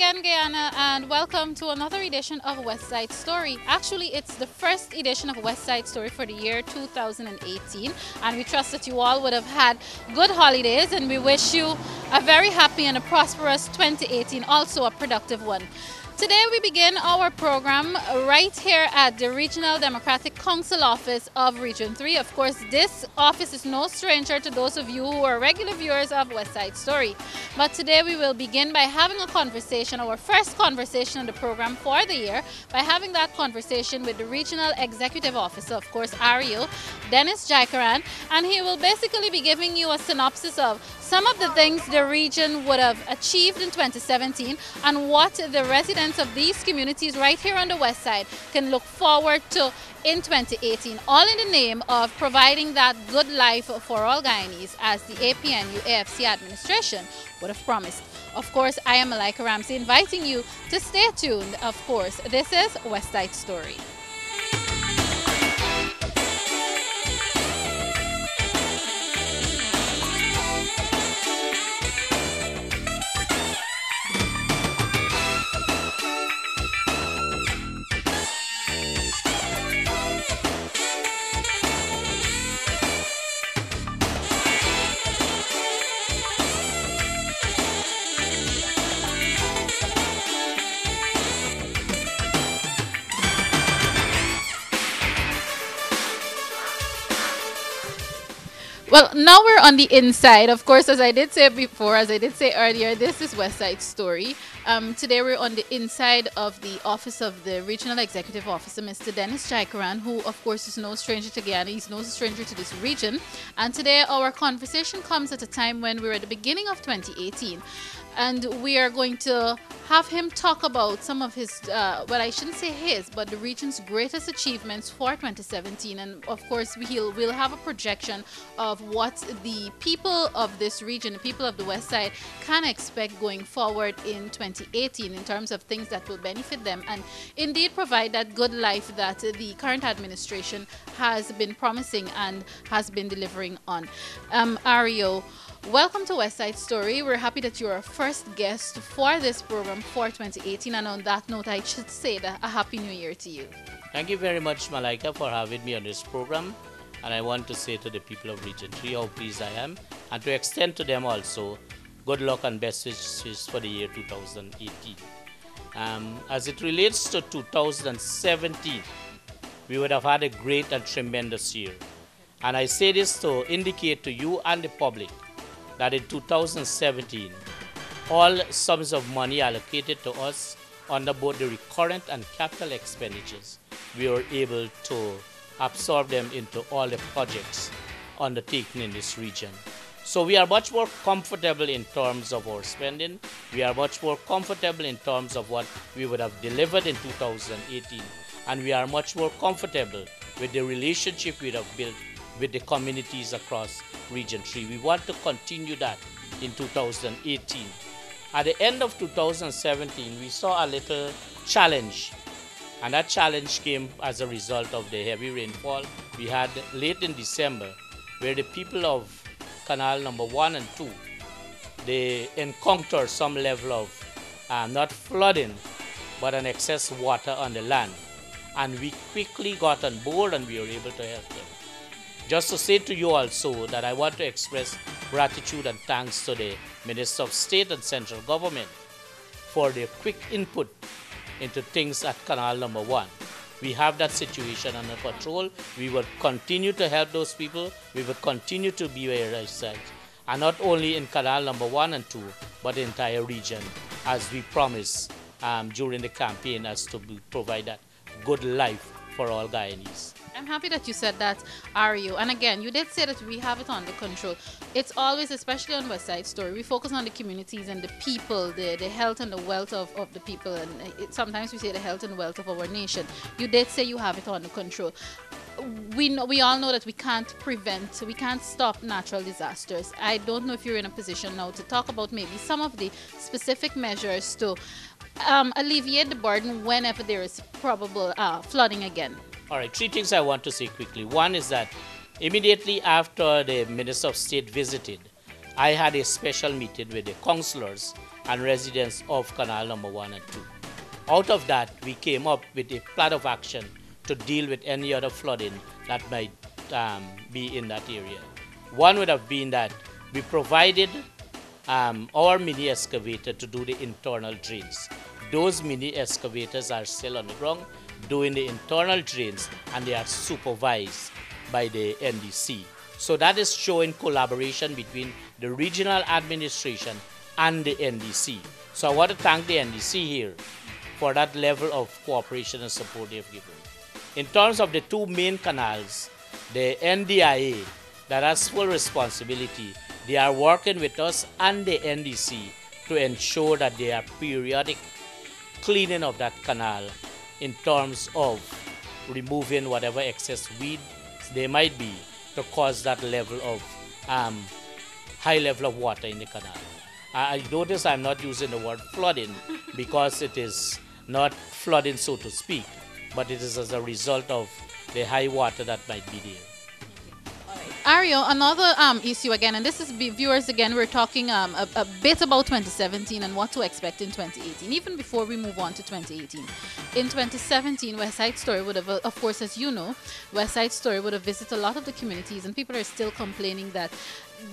again, Guyana, and welcome to another edition of West Side Story. Actually, it's the first edition of West Side Story for the year 2018, and we trust that you all would have had good holidays, and we wish you a very happy and a prosperous 2018, also a productive one. Today we begin our program right here at the Regional Democratic Council office of Region 3. Of course, this office is no stranger to those of you who are regular viewers of West Side Story. But today we will begin by having a conversation, our first conversation on the program for the year, by having that conversation with the Regional Executive Officer, of course, REO, Dennis Jaikarran, and he will basically be giving you a synopsis of some of the things the region would have achieved in 2017 and what the residents of these communities right here on the west side can look forward to in 2018, all in the name of providing that good life for all Guyanese as the APNU AFC administration would have promised. Of course, I am Malika Ramsey inviting you to stay tuned. Of course, this is West Side Story. Well, now we're on the inside. Of course, as I did say before, as I did say earlier, this is West Side Story. Today we're on the inside of the office of the Regional Executive Officer, Mr. Dennis Jaikarran, who of course is no stranger to Guyana. He's no stranger to this region. And today our conversation comes at a time when we're at the beginning of 2018. And we are going to have him talk about some of his, well, I shouldn't say his, but the region's greatest achievements for 2017. And of course, we'll have a projection of what the people of this region, the people of the West Side, can expect going forward in 2018 in terms of things that will benefit them and indeed provide that good life that the current administration has been promising and has been delivering on. REO, welcome to West Side Story. We're happy that you're our first guest for this program for 2018. And on that note, I should say that a Happy New Year to you. Thank you very much, Malika, for having me on this program. And I want to say to the people of Region 3 how pleased I am, and to extend to them also good luck and best wishes for the year 2018. As it relates to 2017, we would have had a great and tremendous year. And I say this to indicate to you and the public that in 2017, all sums of money allocated to us under both the recurrent and capital expenditures, we were able to absorb them into all the projects undertaken in this region. So we are much more comfortable in terms of our spending. We are much more comfortable in terms of what we would have delivered in 2018. And we are much more comfortable with the relationship we have built with the communities across Region 3. We want to continue that in 2018. At the end of 2017, we saw a little challenge, and that challenge came as a result of the heavy rainfall we had late in December, where the people of Canal number 1 and 2, they encountered some level of not flooding, but an excess water on the land. And we quickly got on board and we were able to help them. Just to say to you also that I want to express gratitude and thanks to the Minister of State and Central Government for their quick input into things at Canal number 1. We have that situation under control. We will continue to help those people. We will continue to be where I said. And not only in Canal number 1 and 2, but the entire region, as we promised during the campaign, as to provide that good life for all Guyanese. I'm happy that you said that, REO. And again, you did say that we have it under control. It's always, especially on West Side Story, we focus on the communities and the people, the health and the wealth of the people. And sometimes we say the health and wealth of our nation. You did say you have it under control. We all know that we can't prevent, we can't stop natural disasters. I don't know if you're in a position now to talk about maybe some of the specific measures to alleviate the burden whenever there is probable flooding again. All right, 3 things I want to say quickly. One is that immediately after the Minister of State visited, I had a special meeting with the councillors and residents of Canal number 1 and 2. Out of that, we came up with a plan of action to deal with any other flooding that might be in that area. One would have been that we provided our mini excavator to do the internal drains. Those mini excavators are still on the ground doing the internal drains, and they are supervised by the NDC. So that is showing collaboration between the regional administration and the NDC. So I want to thank the NDC here for that level of cooperation and support they've given. In terms of the two main canals, the NDIA, that has full responsibility, they are working with us and the NDC to ensure that they are periodic cleaning of that canal in terms of removing whatever excess weeds there might be to cause that level of high level of water in the canal. I notice I'm not using the word flooding because it is not flooding, so to speak, but it is as a result of the high water that might be there. REO, another issue again, and this is viewers again, we're talking a bit about 2017 and what to expect in 2018, even before we move on to 2018. In 2017, West Side Story would have, of course, as you know, West Side Story would have visited a lot of the communities, and people are still complaining that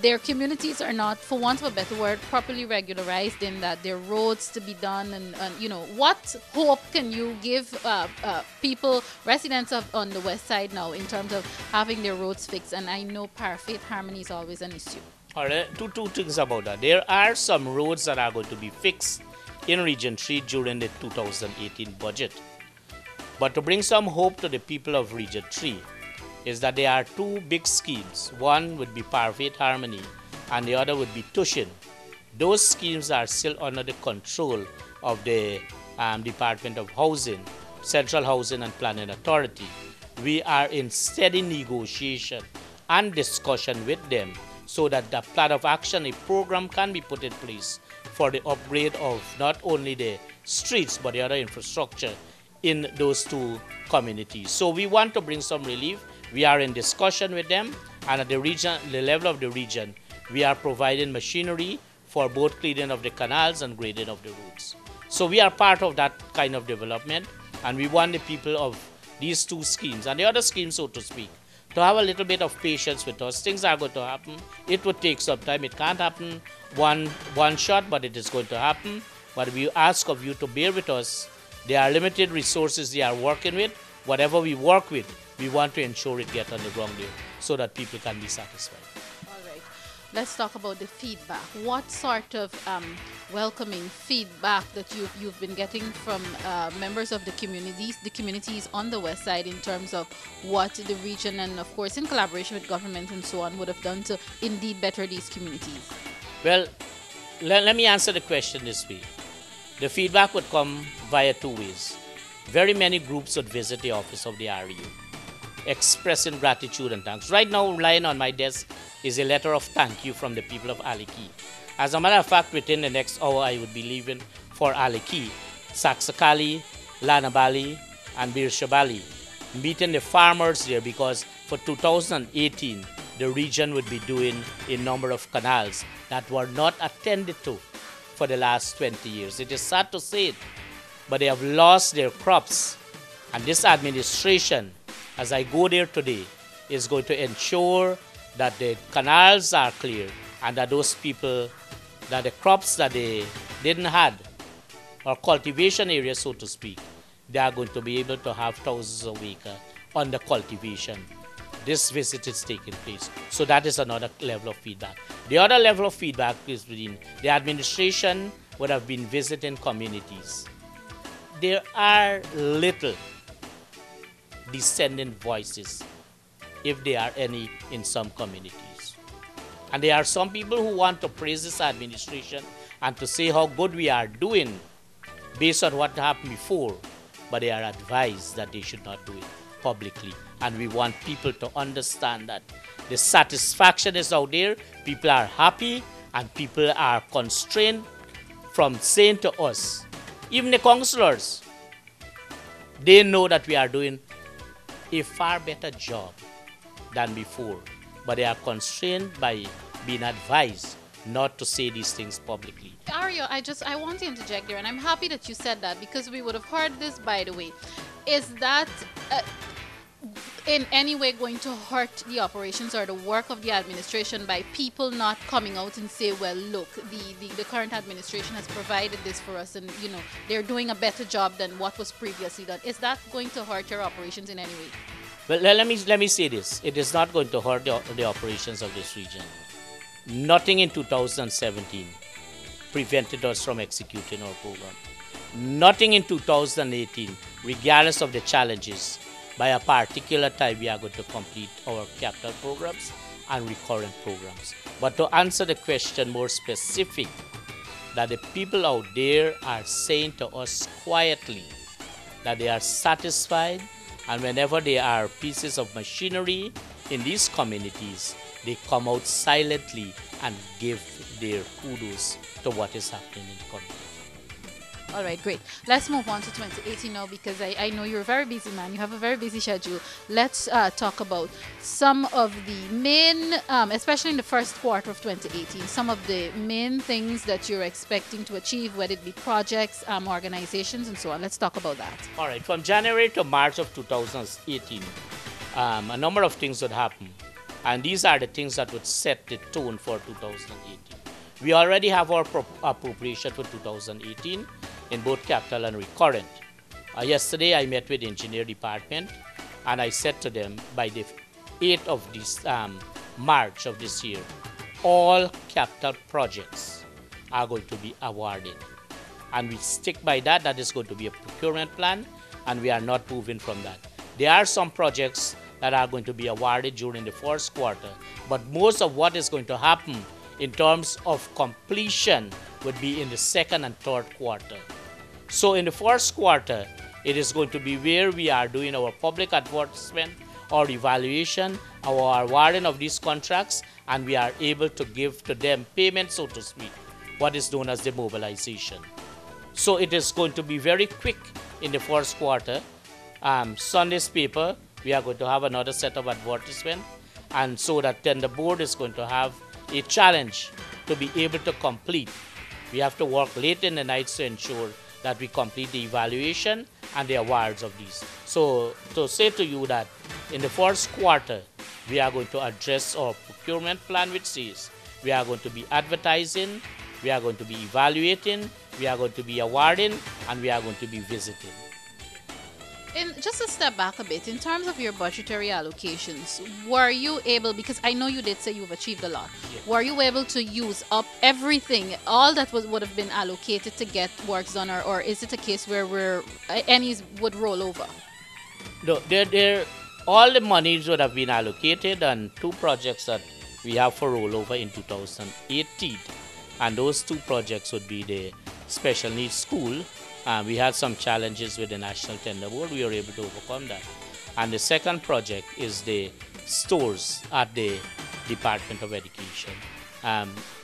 their communities are not, for want of a better word, properly regularized, in that there are roads to be done, and you know, what hope can you give people, residents on the west side now, in terms of having their roads fixed? And I know Parfait harmony is always an issue. All right, two things about that. There are some roads that are going to be fixed in Region 3 during the 2018 budget. But to bring some hope to the people of Region 3, is that there are two big schemes. One would be Parfait Harmony and the other would be Tushin. Those schemes are still under the control of the Department of Housing, Central Housing and Planning Authority. We are in steady negotiation and discussion with them so that the plan of action, a program can be put in place for the upgrade of not only the streets but the other infrastructure in those two communities. So we want to bring some relief. We are in discussion with them, and at the level of the region, we are providing machinery for both cleaning of the canals and grading of the roads. So we are part of that kind of development, and we want the people of these two schemes and the other schemes, so to speak, to have a little bit of patience with us. Things are going to happen. It would take some time. It can't happen one shot, but it is going to happen. But we ask of you to bear with us. There are limited resources they are working with. Whatever we work with, we want to ensure it gets on the ground there so that people can be satisfied. All right. Let's talk about the feedback. What sort of welcoming feedback that you've been getting from members of the communities on the west side, in terms of what the region and, of course, in collaboration with government and so on, would have done to indeed better these communities? Well, let me answer the question this way. The feedback would come via two ways. Very many groups would visit the office of the REO, expressing gratitude and thanks. Right now, lying on my desk is a letter of thank you from the people of Aliki. As a matter of fact, within the next hour, I would be leaving for Aliki, Saksakali, Lanabali, and Birshabali, meeting the farmers there, because for 2018, the region would be doing a number of canals that were not attended to for the last 20 years. It is sad to say it, but they have lost their crops. And this administration, as I go there today, is going to ensure that the canals are clear and that those people, that the crops that they didn't have, or cultivation areas, so to speak, they are going to be able to have thousands of acres under cultivation. This visit is taking place. So that is another level of feedback. The other level of feedback is within the administration would have been visiting communities. There are little dissenting voices, if there are any, in some communities. And there are some people who want to praise this administration and to say how good we are doing based on what happened before, but they are advised that they should not do it publicly. And we want people to understand that the satisfaction is out there, people are happy, and people are constrained from saying to us, even the councillors, they know that we are doing a far better job than before, but they are constrained by being advised not to say these things publicly. Ario, I want to interject there, and I'm happy that you said that because we would have heard this, by the way. Is that in any way going to hurt the operations or the work of the administration by people not coming out and say, well, look, the current administration has provided this for us, and they're doing a better job than what was previously done? Is that going to hurt your operations in any way? Well, let me say this. It is not going to hurt the operations of this region. Nothing in 2017 prevented us from executing our program. Nothing in 2018, regardless of the challenges, by a particular time we are going to complete our capital programs and recurrent programs. But to answer the question more specific, that the people out there are saying to us quietly that they are satisfied, and whenever there are pieces of machinery in these communities, they come out silently and give their kudos to what is happening in the community. All right, great. Let's move on to 2018 now, because I know you're a very busy man. You have a very busy schedule. Let's talk about some of the main, especially in the first quarter of 2018, some of the main things that you're expecting to achieve, whether it be projects, organizations, and so on. Let's talk about that. All right, from January to March of 2018, a number of things would happen. And these are the things that would set the tone for 2018. We already have our appropriation for 2018 in both capital and recurrent. Yesterday I met with the engineer department, and I said to them by the 8th of this March of this year, all capital projects are going to be awarded. And we stick by that. That is going to be a procurement plan, and we are not moving from that. There are some projects that are going to be awarded during the first quarter, but most of what is going to happen in terms of completion would be in the second and third quarter. So in the first quarter, it is going to be where we are doing our public advertisement or evaluation, our awarding of these contracts, and we are able to give to them payment, so to speak, what is known as the mobilization. So it is going to be very quick in the first quarter. Sunday's paper, we are going to have another set of advertisement, and so that then the board is going to have a challenge to be able to complete. We have to work late in the nights to ensure that we complete the evaluation and the awards of these. So to say to you that in the first quarter, we are going to address our procurement plan, which says we are going to be advertising, we are going to be evaluating, we are going to be awarding, and we are going to be visiting. Just to step back a bit, in terms of your budgetary allocations, were you able, because I know you did say you've achieved a lot, Yes. were you able to use up everything, all that would have been allocated to get works done, or is it a case where any would roll over? No, all the monies would have been allocated on two projects that we have for rollover in 2018. And those two projects would be the special needs school. We had some challenges with the National Tender Board. We were able to overcome that. And the second project is the stores at the Department of Education.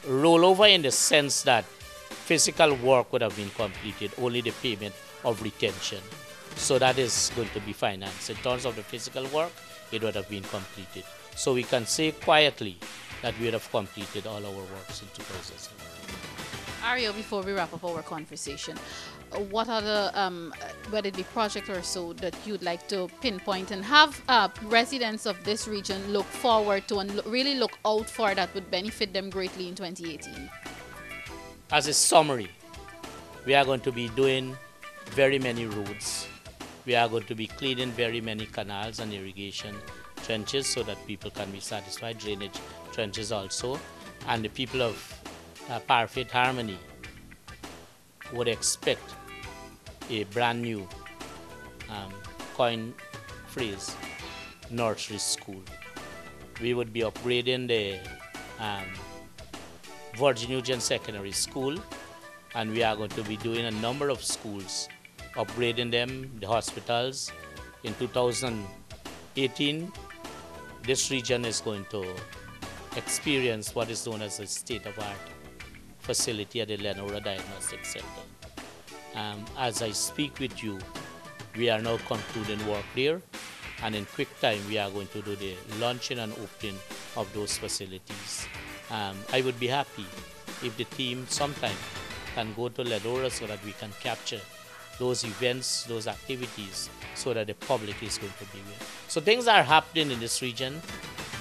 Rollover in the sense that physical work would have been completed, only the payment of retention. So that is going to be financed. In terms of the physical work, it would have been completed. So we can say quietly that we would have completed all our works in 2017. Ario, before we wrap up our conversation, what other, whether it be project or so, that you'd like to pinpoint and have residents of this region look forward to and really look out for that would benefit them greatly in 2018? As a summary, we are going to be doing very many roads. We are going to be cleaning very many canals and irrigation trenches so that people can be satisfied, drainage trenches also. And the people of Parfait Harmony would expect a brand new coin phrase, nursery school. We would be upgrading the Virgin Eugene Secondary School, and we are going to be doing a number of schools, upgrading them, the hospitals. In 2018, this region is going to experience what is known as a state-of-art facility at the Lenora Diagnostic Center. As I speak with you, we are now concluding work there, and in quick time we are going to do the launching and opening of those facilities. I would be happy if the team sometime can go to Ledora so that we can capture those events, those activities, so that the public is going to be aware. So things are happening in this region.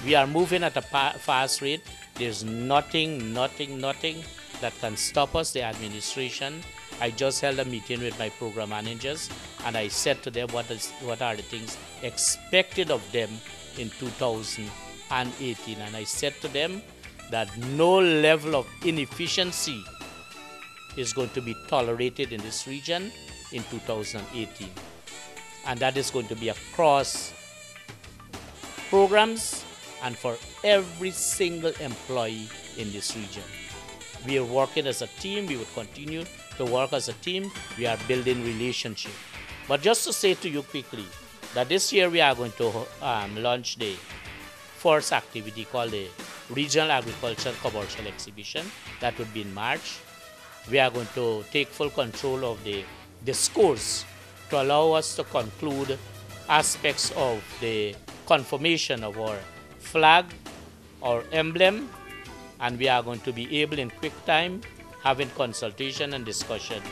We are moving at a fast rate. There's nothing that can stop us, the administration. I just held a meeting with my program managers, and I said to them what are the things expected of them in 2018. And I said to them that no level of inefficiency is going to be tolerated in this region in 2018. And that is going to be across programs and for every single employee in this region. We are working as a team. We will continue to work as a team. We are building relationship. But just to say to you quickly that this year we are going to launch the first activity called the Regional Agriculture Commercial Exhibition. That would be in March. We are going to take full control of the discourse to allow us to conclude aspects of the confirmation of our flag, our emblem, and we are going to be able in quick time, having consultation and discussion,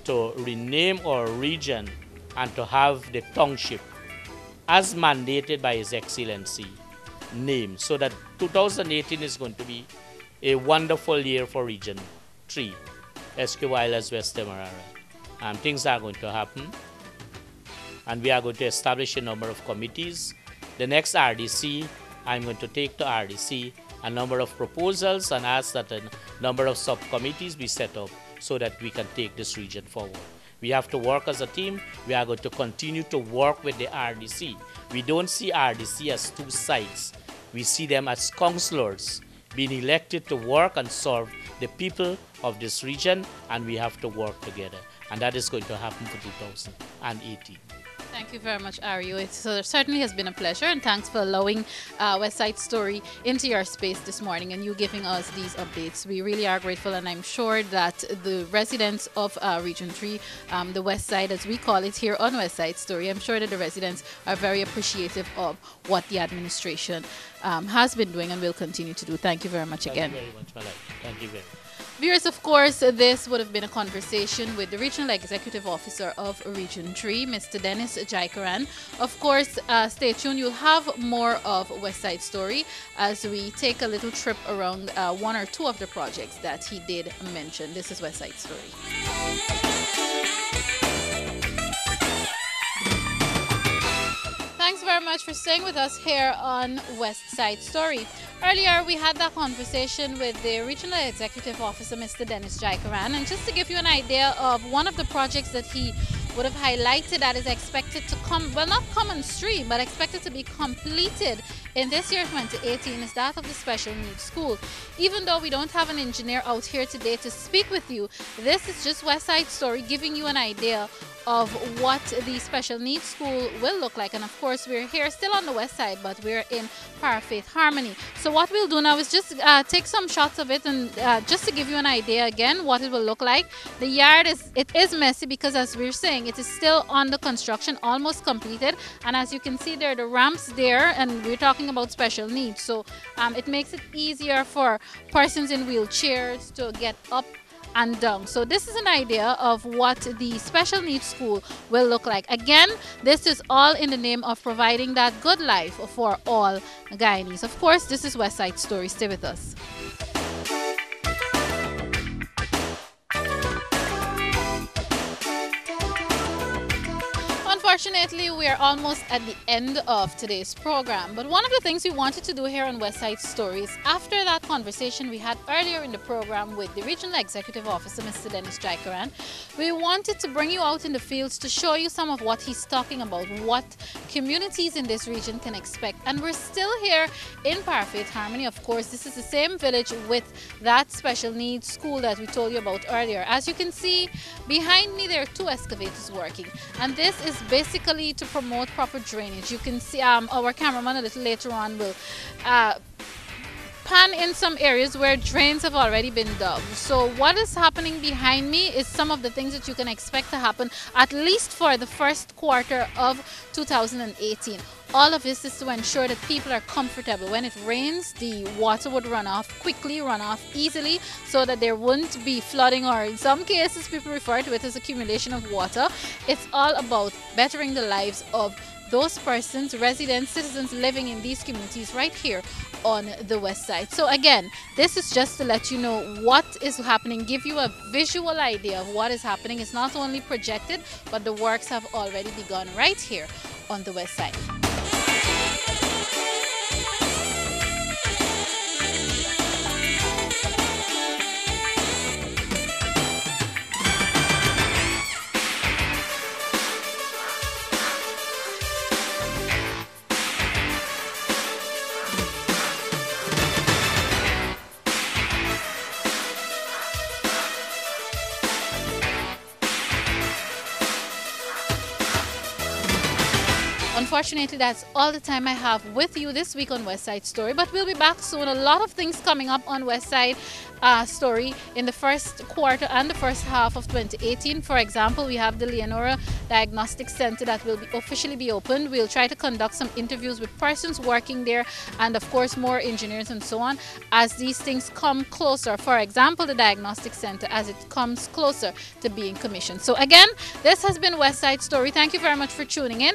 to rename our region and to have the township as mandated by His Excellency name, so that 2018 is going to be a wonderful year for Region 3, Esquivilas, West Demerara. Things are going to happen, and we are going to establish a number of committees. The next RDC, I'm going to take to RDC a number of proposals and ask that a number of subcommittees be set up so that we can take this region forward. We have to work as a team. We are going to continue to work with the RDC. We don't see RDC as two sides. We see them as councillors being elected to work and serve the people of this region, and we have to work together. And that is going to happen for 2018. Thank you very much, REO. It certainly has been a pleasure, and thanks for allowing West Side Story into your space this morning and you giving us these updates. We really are grateful, and I'm sure that the residents of Region 3, the West Side as we call it here on West Side Story, I'm sure that the residents are very appreciative of what the administration has been doing and will continue to do. Thank you very much again. Thank you very much, Malika. Thank you very much. Viewers, of course, this would have been a conversation with the Regional Executive Officer of Region 3, Mr. Dennis Jaikarran. Of course, stay tuned. You'll have more of West Side Story as we take a little trip around one or two of the projects that he did mention. This is West Side Story. Thanks very much for staying with us here on West Side Story. Earlier, we had that conversation with the Regional Executive Officer, Mr. Dennis Jaikarran, and just to give you an idea of one of the projects that he would have highlighted that is expected to come, well, not come on stream, but expected to be completed in this year 2018 is that of the special needs school. Even though we don't have an engineer out here today to speak with you, this is just West Side Story giving you an idea of what the special needs school will look like. And of course, we're here still on the west side, but we're in Parfait Harmony. So what we'll do now is just take some shots of it, and just to give you an idea again what it will look like. The yard is messy because, as we're saying, it is still under construction, almost completed. And as you can see, there are the ramps there, and we're talking about special needs. So it makes it easier for persons in wheelchairs to get up and down. So this is an idea of what the special needs school will look like. Again, this is all in the name of providing that good life for all Guyanese. Of course, this is West Side Story. Stay with us. Unfortunately, we are almost at the end of today's program, but one of the things we wanted to do here on West Side Stories, after that conversation we had earlier in the program with the Regional Executive Officer, Mr. Dennis Jaikarran, we wanted to bring you out in the fields to show you some of what he's talking about, what communities in this region can expect. And we're still here in Parfait Harmony. Of course, this is the same village with that special needs school that we told you about earlier. As you can see behind me, there are two excavators working, and this is basically to promote proper drainage. You can see our cameraman a little later on will pan in some areas where drains have already been dug. So what is happening behind me is some of the things that you can expect to happen at least for the first quarter of 2018. All of this is to ensure that people are comfortable. When it rains, the water would run off quickly, run off easily, so that there wouldn't be flooding, or in some cases people refer to it as accumulation of water. It's all about bettering the lives of those persons, residents, citizens living in these communities right here on the west side. So again, this is just to let you know what is happening, give you a visual idea of what is happening. It's not only projected, but the works have already begun right here on the west side. Unfortunately, that's all the time I have with you this week on West Side Story, but we'll be back soon. A lot of things coming up on West Side Story in the first quarter and the first half of 2018. For example, we have the Leonora Diagnostic Center that will officially be opened. We'll try to conduct some interviews with persons working there, and of course more engineers and so on, as these things come closer. For example, the Diagnostic Center, as it comes closer to being commissioned. So again, this has been West Side Story. Thank you very much for tuning in.